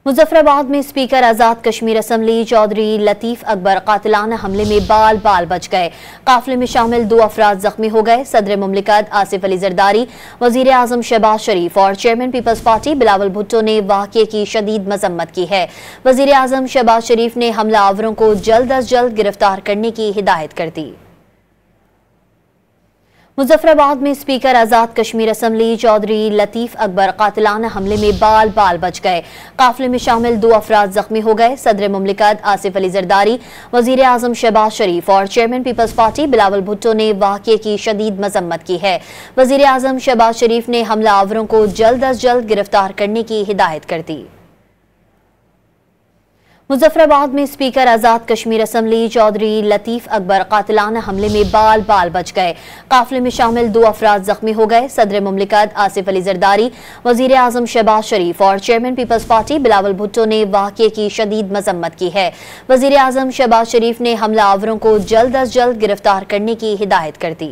मुजफ्फराबाद में स्पीकर आजाद कश्मीर असम्बली चौधरी लतीफ अकबर कातिलाना हमले में बाल बाल बच गए। काफिले में शामिल 2 अफराद जख्मी हो गए। सदर मुमलिकत आसिफ अली जरदारी, वजीर आजम शहबाज शरीफ और chairman peoples party Bilawal Bhutto ने वाक़ये की शदीद मजम्मत की है। वजीर आजम शहबाज शरीफ ने हमलावरों को जल्द अज जल्द गिरफ्तार करने की हिदायत कर दी। मुजफ्फराबाद में स्पीकर आजाद कश्मीर असम्बली चौधरी लतीफ अकबर कातिलाना हमले में बाल बाल बच गए। काफिले में शामिल 2 अफराद जख्मी हो गए। सदर मुमलिकत आसिफ अली जरदारी, वजीर आजम शहबाज शरीफ और chairman peoples party Bilawal Bhutto ने वाक़ये की शदीद मजम्मत की है। वजीर आजम शहबाज शरीफ ने हमलावरों को जल्द अज जल्द गिरफ्तार करने की हिदायत कर दी। मुजफ्फराबाद में स्पीकर आजाद कश्मीर असम्बली चौधरी लतीफ अकबर कातिलाना हमले में बाल बाल बच गए। काफिले में शामिल 2 अफराद जख्मी हो गए। सदर मुमलिकत आसिफ अली जरदारी, वजीर आजम शहबाज शरीफ और chairman peoples party Bilawal Bhutto ने वाक़ये की शदीद मजम्मत की है। वजीर आजम शहबाज शरीफ ने हमलावरों को जल्द अज जल्द गिरफ्तार करने की हिदायत कर दी।